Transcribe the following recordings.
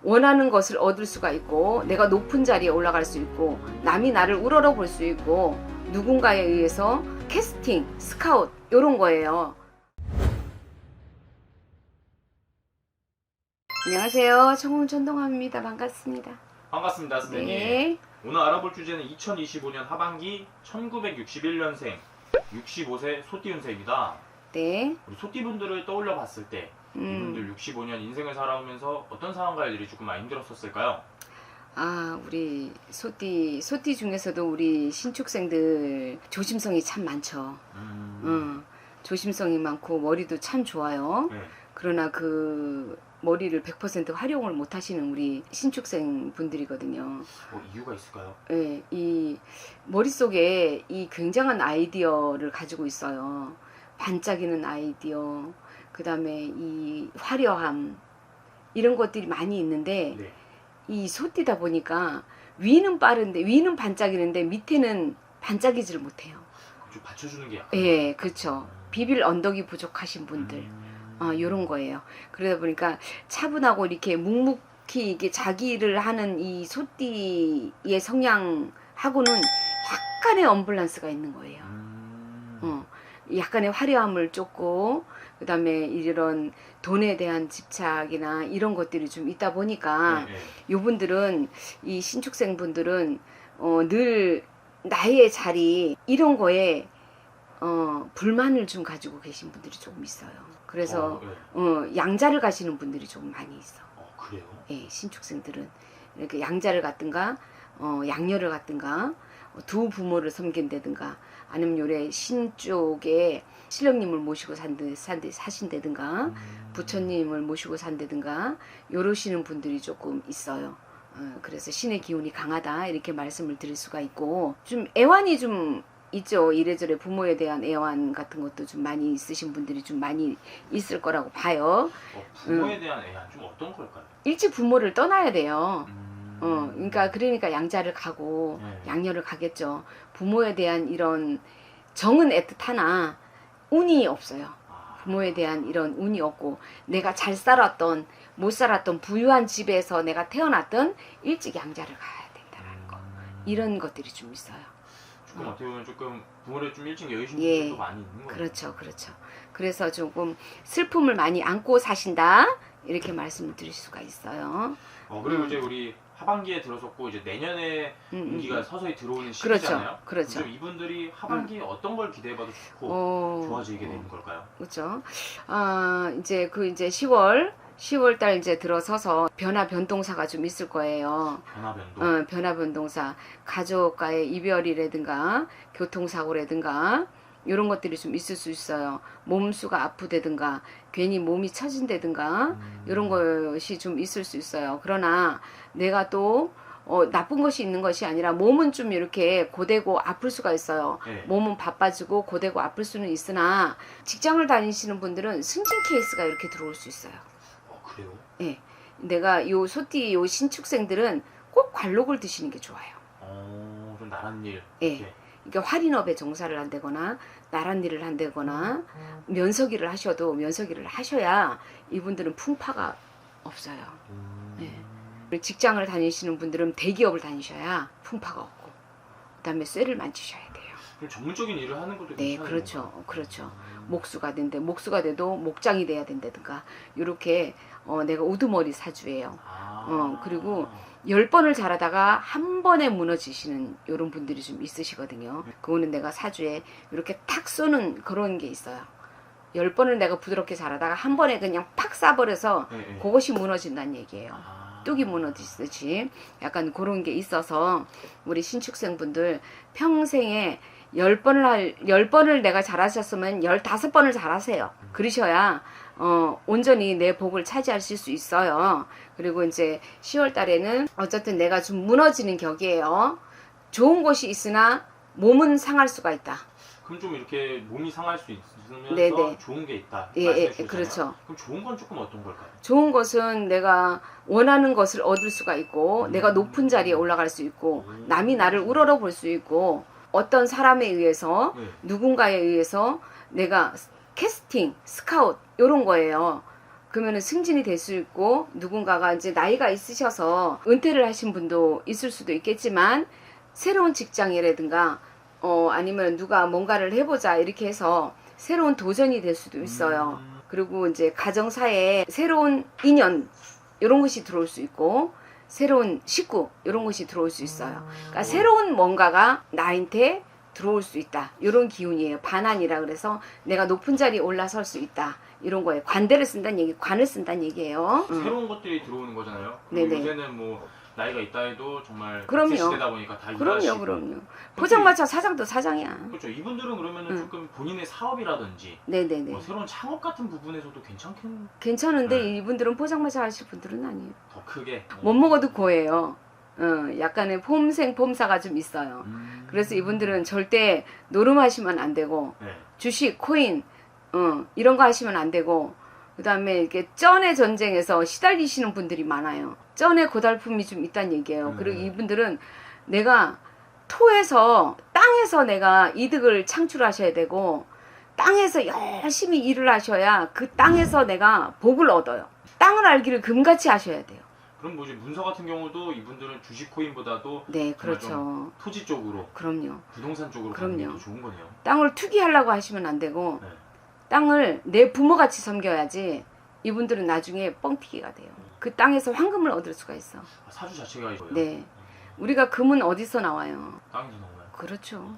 원하는 것을 얻을 수가 있고, 내가 높은 자리에 올라갈 수 있고, 남이 나를 우러러볼 수 있고, 누군가에 의해서 캐스팅, 스카웃 이런 거예요. 안녕하세요. 청운천동함입니다. 반갑습니다. 반갑습니다, 선생님. 네. 오늘 알아볼 주제는 2025년 하반기 1961년생 65세 소띠운세입니다. 네. 우리 소띠분들을 떠올려 봤을 때 이분들 65년 인생을 살아오면서 어떤 상황과 일들이 조금 많이 힘들었었을까요? 아, 우리 소띠 중에서도 우리 신축생들 조심성이 참 많죠. 조심성이 많고 머리도 참 좋아요. 네. 그러나 그 머리를 100% 활용을 못 하시는 우리 신축생 분들이거든요. 뭐 이유가 있을까요? 네, 이 머릿속에 이 굉장한 아이디어를 가지고 있어요. 반짝이는 아이디어, 그 다음에 이 화려함, 이런 것들이 많이 있는데, 네. 이 소띠다 보니까 위는 빠른데, 위는 반짝이는데 밑에는 반짝이지를 못해요. 좀 받쳐주는 게 약간. 예, 그렇죠. 비빌 언덕이 부족하신 분들. 요런 거예요. 그러다 보니까 차분하고 이렇게 묵묵히 이게 자기 일을 하는 이 소띠의 성향하고는 약간의 언밸런스가 있는 거예요. 약간의 화려함을 쫓고, 그 다음에 이런 돈에 대한 집착이나 이런 것들이 좀 있다 보니까, 요분들은, 이 신축생 분들은, 늘 나의 자리, 이런 거에, 불만을 좀 가지고 계신 분들이 조금 있어요. 그래서, 양자를 가시는 분들이 조금 많이 있어. 그래요? 예, 신축생들은. 이렇게 양자를 갔든가, 양녀를 갔든가, 두 부모를 섬긴다든가, 아니면 요래 신 쪽에 신령님을 모시고 사신다든가, 부처님을 모시고 산다든가, 요러시는 분들이 조금 있어요. 그래서 신의 기운이 강하다, 이렇게 말씀을 드릴 수가 있고, 좀 애환이 좀 있죠. 이래저래 부모에 대한 애환 같은 것도 좀 많이 있으신 분들이 좀 많이 있을 거라고 봐요. 부모에 대한 애환 좀 어떤 걸까요? 일찍 부모를 떠나야 돼요. 그러니까 양자를 가고 양녀를 가겠죠. 부모에 대한 이런 정은 애틋하나 운이 없어요. 부모에 대한 이런 운이 없고, 내가 잘 살았던 못 살았던 부유한 집에서 내가 태어났던 일찍 양자를 가야 된다는 거, 이런 것들이 좀 있어요. 조금 어떻게 보면 조금 부모를 좀 일찍 여의신 분들도 많이 있는 거예요. 그렇죠. 그래서 조금 슬픔을 많이 안고 사신다, 이렇게 말씀을 드릴 수가 있어요. 그리고 이제 우리 하반기에 들어섰고 이제 내년에 운기가 서서히 들어오는 시기잖아요. 그렇죠. 그럼 이분들이 하반기에 어떤 걸 기대해봐도 좋고 좋아지게 되는 걸까요? 그렇죠. 이제 10월 달 이제 들어서서 변동사가 좀 있을 거예요. 변동사. 가족과의 이별이라든가 교통사고라든가 이런 것들이 좀 있을 수 있어요. 몸수가 아프다든가 괜히 몸이 처진다든가 이런 것이 좀 있을 수 있어요. 그러나 내가 또 나쁜 것이 있는 것이 아니라 몸은 좀 이렇게 고되고 아플 수가 있어요. 몸은 바빠지고 고되고 아플 수는 있으나, 직장을 다니시는 분들은 승진 케이스가 이렇게 들어올 수 있어요. 그래요? 네. 내가 요 소띠 요 신축생들은 꼭 관록을 드시는 게 좋아요. 좀 나란 일. 예. 그러니까 활인업에 종사를 한다거나 나란 일을 한다거나 면서기를 하셔야 이분들은 풍파가 없어요. 네. 직장을 다니시는 분들은 대기업을 다니셔야 풍파가 없고, 그다음에 쇠를 만지셔야 돼요. 그럼 전문적인 일을 하는 것도 네, 괜찮아요. 그렇죠. 목수가 돼도 목장이 돼야 된다든가, 이렇게 내가 우두머리 사주예요. 그리고 10번을 잘하다가 한 번에 무너지시는 이런 분들이 좀 있으시거든요. 그거는 내가 사주에 이렇게 탁 쏘는 그런 게 있어요. 10번을 내가 부드럽게 잘하다가 한 번에 그냥 팍 쏴버려서 그것이 무너진다는 얘기예요. 뚝이 무너지듯이 약간 그런 게 있어서 우리 신축생분들 평생에 10번을 내가 잘하셨으면 15번을 잘하세요. 그러셔야 온전히 내 복을 차지하실 수 있어요. 그리고 이제 10월 달에는 어쨌든 내가 좀 무너지는 격이에요. 좋은 것이 있으나 몸은 상할 수가 있다. 그럼 좀 이렇게 몸이 상할 수 있으면서 네네. 좋은 게 있다. 예, 그렇죠. 그럼 좋은 건 조금 어떤 걸까요? 좋은 것은 내가 원하는 것을 얻을 수가 있고, 내가 높은 자리에 올라갈 수 있고, 남이 나를 우러러볼 수 있고, 어떤 사람에 의해서, 누군가에 의해서 내가 캐스팅, 스카웃 이런 거예요. 그러면은 승진이 될 수 있고, 누군가가 이제 나이가 있으셔서 은퇴를 하신 분도 있을 수도 있겠지만, 새로운 직장이라든가 아니면 누가 뭔가를 해보자 이렇게 해서 새로운 도전이 될 수도 있어요. 그리고 이제 가정사에 새로운 인연 이런 것이 들어올 수 있고, 새로운 식구 이런 것이 들어올 수 있어요. 그러니까 새로운 뭔가가 나한테 들어올 수 있다, 이런 기운이에요. 반환이라 그래서 내가 높은 자리에 올라설 수 있다, 이런 거예요. 관대를 쓴다는 얘기, 관을 쓴다는 얘기예요. 새로운 것들이 들어오는 거잖아요. 그리고 네네. 요새는 뭐 나이가 있다 해도 정말 그럼요. 백세 시대다 보니까 다 일하시고. 그럼요. 포장마차 사장도 사장이야. 그렇죠. 이분들은 그러면은 응. 조금 본인의 사업이라든지 네네네. 뭐 새로운 창업 같은 부분에서도 괜찮은데 네. 이분들은 포장마차 하실 분들은 아니에요. 더 크게 못 먹어도 고예요. 약간의 폼생 폼사가 좀 있어요. 그래서 이분들은 절대 노름하시면 안 되고, 네. 주식, 코인 이런 거 하시면 안 되고, 그 다음에 이렇게 쩐의 전쟁에서 시달리시는 분들이 많아요. 쩐의 고달픔이 좀 있다는 얘기예요. 그리고 이분들은 내가 토에서, 땅에서 내가 이득을 창출하셔야 되고, 땅에서 열심히 일을 하셔야 그 땅에서 내가 복을 얻어요. 땅을 알기를 금같이 하셔야 돼요. 그럼 뭐지, 문서 같은 경우도 이분들은 주식 코인보다도 네, 정말 그렇죠. 좀 토지 쪽으로, 그럼요. 부동산 쪽으로 가는 게 그럼요. 더 좋은 거네요. 땅을 투기하려고 하시면 안 되고, 네. 땅을 내 부모같이 섬겨야지 이분들은 나중에 뻥튀기가 돼요. 그 땅에서 황금을 얻을 수가 있어. 사주 자체가 이거예요. 네. 우리가 금은 어디서 나와요? 땅에서 나와요. 그렇죠.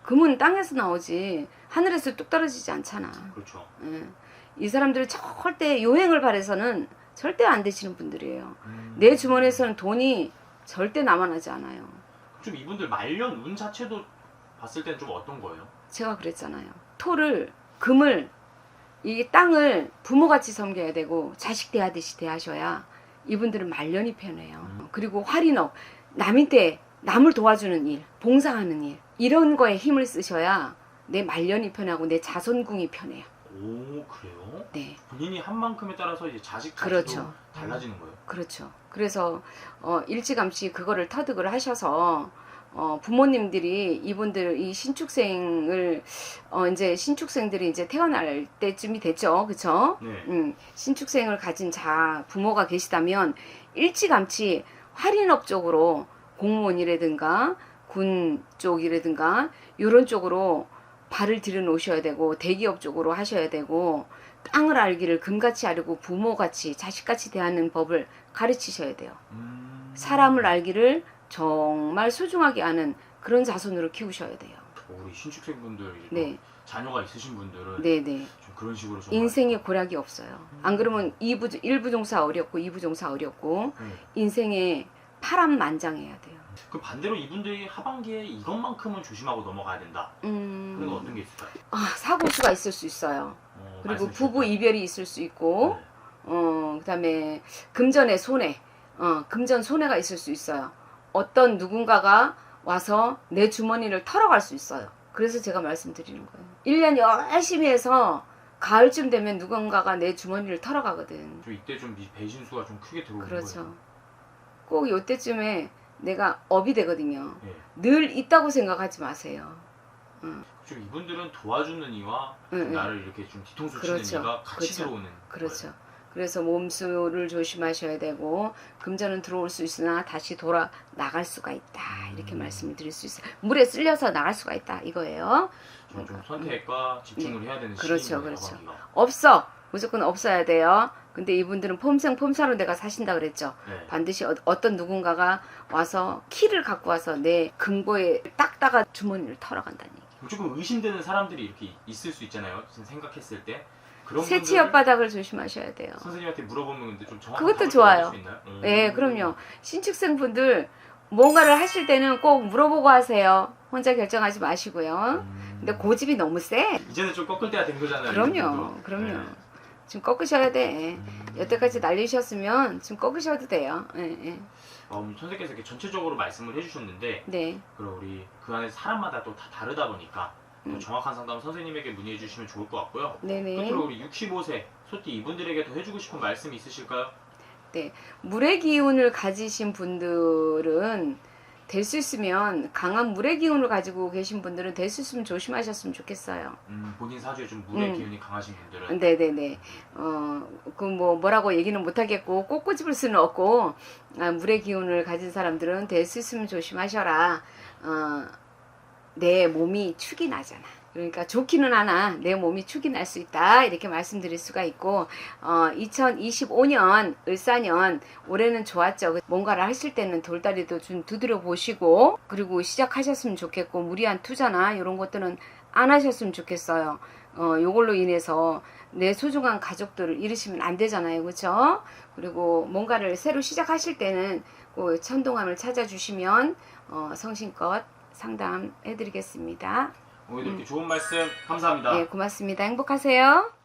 금은 땅에서 나오지 하늘에서 뚝 떨어지지 않잖아. 그렇죠. 예. 이 사람들은 절대 요행을 바래서는 절대 안 되시는 분들이에요. 내 주머니에서는 돈이 절대 남아나지 않아요. 좀 이분들 말년 운 자체도 봤을 때는 좀 어떤 거예요? 제가 그랬잖아요. 토를, 금을, 이 땅을 부모같이 섬겨야 되고 자식 대하듯이 대하셔야 이분들은 말년이 편해요. 그리고 활인업, 남인데 남을 도와주는 일, 봉사하는 일, 이런 거에 힘을 쓰셔야 내 말년이 편하고 내 자손궁이 편해요. 오, 그래요? 네. 본인이 한 만큼에 따라서 이제 자식 자체도 그렇죠. 달라지는 거예요? 그렇죠. 그래서 일찌감치 그거를 터득을 하셔서 부모님들이 이분들 이 신축생을 이제 신축생들이 이제 태어날 때쯤이 됐죠, 그렇죠? 네. 신축생을 가진 부모가 계시다면 일찌감치 할인업 쪽으로 공무원이라든가 군 쪽이라든가 이런 쪽으로 발을 들여 놓으셔야 되고, 대기업 쪽으로 하셔야 되고, 땅을 알기를 금같이 알고 부모같이 자식같이 대하는 법을 가르치셔야 돼요. 사람을 알기를 정말 소중하게 아는 그런 자손으로 키우셔야 돼요. 우리 신축생분들, 네. 자녀가 있으신 분들은 네네. 좀 그런 식으로 좀 인생에 고락이 없어요. 안 그러면 1부 종사 어렵고 2부 종사 어렵고 인생에 파란만장해야 돼요. 그 반대로 이분들이 하반기에 이것만큼은 조심하고 넘어가야 된다. 그런 건 어떤 게 있을까요? 사고수가 있을 수 있어요. 그리고 말씀 부부 주셨다. 이별이 있을 수 있고, 그다음에 금전의 손해, 금전 손해가 있을 수 있어요. 어떤 누군가가 와서 내 주머니를 털어갈 수 있어요. 그래서 제가 말씀드리는 거예요. 1년 열심히 해서 가을쯤 되면 누군가가 내 주머니를 털어가거든. 좀 이때 좀 배신수가 좀 크게 들어오는 그렇죠. 거예요. 꼭 요때쯤에 내가 업이 되거든요. 예. 늘 있다고 생각하지 마세요. 좀 이분들은 도와주는 이와 응, 나를 이렇게 좀 뒤통수 그렇죠. 치는 이가 같이 그렇죠. 들어오는 그렇죠. 거예요. 그래서 몸수를 조심하셔야 되고, 금전은 들어올 수 있으나 다시 돌아 나갈 수가 있다, 이렇게 말씀을 드릴 수 있어요. 물에 쓸려서 나갈 수가 있다, 이거예요. 좀 선택과 집중을 해야 되는 그렇죠, 시기인 거예요, 그렇죠. 하반기가. 없어, 무조건 없어야 돼요. 근데 이분들은 폼사로 내가 사신다 그랬죠. 네. 반드시 어떤 누군가가 와서 키를 갖고 와서 내 금고에 딱다가 주머니를 털어간다는 얘기. 조금 의심되는 사람들이 이렇게 있을 수 있잖아요. 지금 생각했을 때 그런 새치 분들을 혓바닥을 조심하셔야 돼요. 선생님한테 물어보면 근데 좀 정확한 그것도 답을 좋아요. 얻을 수 있나요? 네, 그럼요. 신축생분들 뭔가를 하실 때는 꼭 물어보고 하세요. 혼자 결정하지 마시고요. 근데 고집이 너무 세. 이제는 좀 꺾을 때가 된 거잖아요. 그럼요, 이분들도. 그럼요. 네. 지금 꺾으셔야 돼. 여태까지 날리셨으면 지금 꺾으셔도 돼요. 예. 선생님께서 이렇게 전체적으로 말씀을 해주셨는데, 네. 그럼 우리 그 안에 사람마다 또 다 다르다 보니까 또 정확한 상담 선생님에게 문의해 주시면 좋을 것 같고요. 네네. 끝으로 우리 65세 소띠 이분들에게 더 해주고 싶은 말씀이 있으실까요? 네. 물의 기운을 가지신 분들은 될 수 있으면 강한 물의 기운을 가지고 계신 분들은 될 수 있으면 조심하셨으면 좋겠어요. 본인 사주에 좀 물의 기운이 강하신 분들은. 네네네. 그 뭐라고 얘기는 못하겠고 꼭 꼬집을 수는 없고 물의 기운을 가진 사람들은 될 수 있으면 조심하셔라. 내 몸이 축이 나잖아. 그러니까 좋기는 않아. 내 몸이 축이 날 수 있다. 이렇게 말씀드릴 수가 있고 2025년 을사년 올해는 좋았죠. 뭔가를 하실 때는 돌다리도 좀 두드려 보시고 그리고 시작하셨으면 좋겠고 무리한 투자나 이런 것들은 안 하셨으면 좋겠어요. 요걸로 인해서 내 소중한 가족들을 잃으시면 안 되잖아요. 그렇죠? 그리고 뭔가를 새로 시작하실 때는 꼭 천동함을 찾아주시면 성심껏 상담해 드리겠습니다. 오늘도 이렇게 좋은 말씀 감사합니다. 네, 고맙습니다. 행복하세요.